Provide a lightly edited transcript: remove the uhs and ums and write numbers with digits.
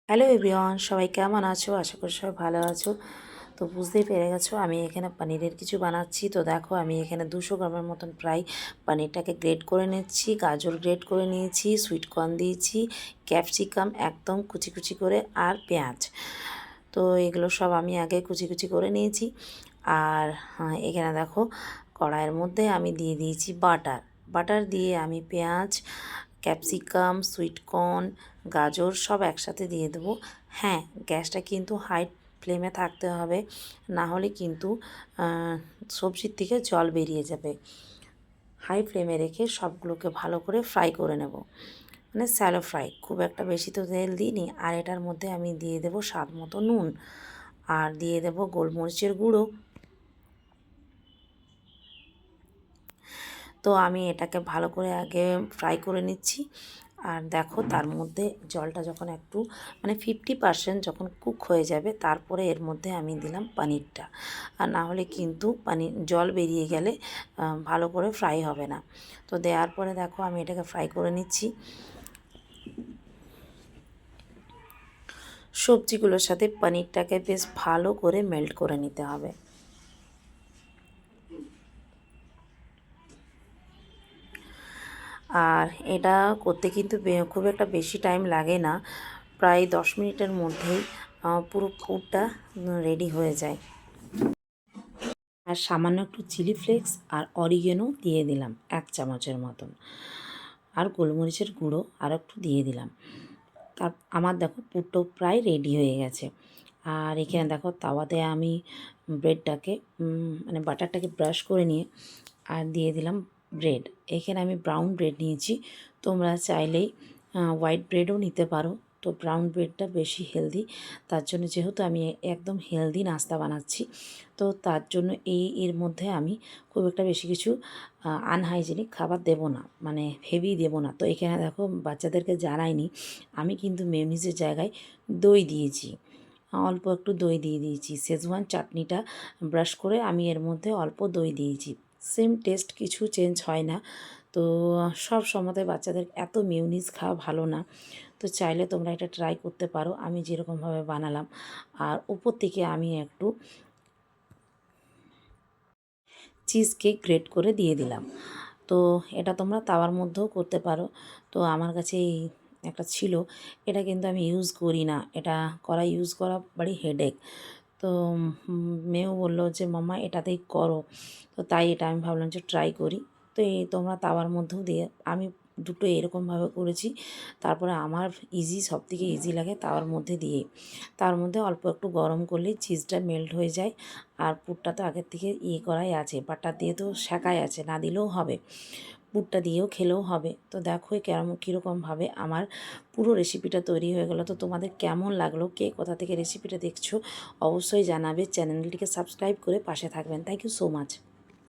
Hello everyone, সবাই কেমন আছো? আশা করি সবাই ভালো আছো। তো বুঝতেই পেরে গেছো আমি এখানে পনিরের কিছু বানাচ্ছি। তো দেখো আমি এখানে 200 গ্রামের মতন প্রায় পনিরটাকে গ্রেট করে নিচ্ছি, গাজর গ্রেট করে নিয়েছি, সুইট কর্ন দিয়েছি, ক্যাপসিকাম একদম কুচি কুচি করে, আর পেঁয়াজ। তো এগুলো সব আমি আগে কুচি কুচি করে নিয়েছি। আর এখানে দেখো কড়াইয়ের মধ্যে আমি দিয়ে দিয়েছি বাটার। বাটার দিয়ে আমি পেঁয়াজ, ক্যাপসিকাম, সুইট কর্ন, গাজর সব একসাথে দিয়ে দেবো। হ্যাঁ, গ্যাসটা কিন্তু হাই ফ্লেমে থাকতে হবে, না হলে কিন্তু সবজির থেকে জল বেরিয়ে যাবে। হাই ফ্লেমে রেখে সবগুলোকে ভালো করে ফ্রাই করে নেব, মানে স্যালো ফ্রাই, খুব একটা বেশি তো তেল দিইনি। আর এটার মধ্যে আমি দিয়ে দেবো স্বাদ মতো নুন, আর দিয়ে দেবো গোলমরিচের গুঁড়ো। তো আমি এটাকে ভালো করে আগে ফ্রাই করে নিচ্ছি। আর দেখো তার মধ্যে জলটা যখন একটু মানে 50% যখন কুক হয়ে যাবে, তারপরে এর মধ্যে আমি দিলাম পনিরটা। আর না হলে কিন্তু জল বেরিয়ে গেলে ভালো করে ফ্রাই হবে না। তো দেওয়ার পরে দেখো আমি এটাকে ফ্রাই করে নিচ্ছি। সবজিগুলোর সাথে পনিরটাকে বেশ ভালো করে মেল্ট করে নিতে হবে। আর এটা করতে কিন্তু খুব একটা বেশি টাইম লাগে না, প্রায় 10 মিনিটের মধ্যেই পুরো পুরটা রেডি হয়ে যায়। আর সামান্য একটু চিলি ফ্লেক্স আর অরিগেনো দিয়ে দিলাম 1 চামচের মতন, আর গোলমরিচের গুঁড়ো আর একটু দিয়ে দিলাম। তার আমার দেখো পুরটাও প্রায় রেডি হয়ে গেছে। আর এখানে দেখো তাওয়াতে আমি ব্রেডটাকে মানে বাটারটাকে ব্রাশ করে নিয়ে আর দিয়ে দিলাম ব্রেড। এখানে আমি ব্রাউন ব্রেড নিয়েছি, তোমরা চাইলেই হোয়াইট ব্রেডও নিতে পারো। তো ব্রাউন ব্রেডটা বেশি হেলদি, তার জন্য যেহেতু আমি একদম হেলদি নাস্তা বানাচ্ছি, তো তার জন্য এর মধ্যে আমি খুব একটা বেশি কিছু আনহাইজেনিক খাবার দেব না, মানে হেভি দেব না। তো এখানে দেখো বাচ্চাদেরকে জানাইনি, আমি কিন্তু মেয়োনিজের জায়গায় দই দিয়েছি, অল্প একটু দই দিয়ে দিয়েছি। শেজওয়ান চাটনিটা ব্রাশ করে আমি এর মধ্যে অল্প দই দিয়েছি। সেম টেস্ট, কিছু চেঞ্জ হয় না। তো সব সময়তে বাচ্চাদের এত মেয়োনিজ খাওয়া ভালো না। তো চাইলে তোমরা এটা ট্রাই করতে পারো আমি যেরকমভাবে বানালাম। আর উপর থেকে আমি একটু চিজ কেক গ্রেট করে দিয়ে দিলাম। তো এটা তোমরা তাওয়ার মধ্যেও করতে পারো। তো আমার কাছে এই একটা ছিল, এটা কিন্তু আমি ইউজ করি না, এটা ইউজ করা বাড়ি হেডেক। তো মেয়েও বললো যে মাম্মা এটাতেই করো, তো তাই এটা আমি ভাবলাম যে ট্রাই করি। তো এই তোমরা তাওয়ার মধ্যেও দিয়ে, আমি দুটো এরকমভাবে করেছি। তারপরে আমার সবথেকে ইজি লাগে তাওয়ার মধ্যে দিয়ে, তার মধ্যে অল্প একটু গরম করলেই চিজটা মেল্ট হয়ে যায়। আর পুরটা তো আগের থেকে করাই আছে, বাটার দিয়ে তো শেখাই আছে, না দিলেও হবে, পুরটা দিয়েও খেলেও হবে। তো দেখো কীরকমভাবে আমার পুরো রেসিপিটা তৈরি হয়ে গেল। তো তোমাদের কেমন লাগলো, কে কোথা থেকে রেসিপিটা দেখছো অবশ্যই জানাবে। চ্যানেলটিকে সাবস্ক্রাইব করে পাশে থাকবেন। Thank you so much.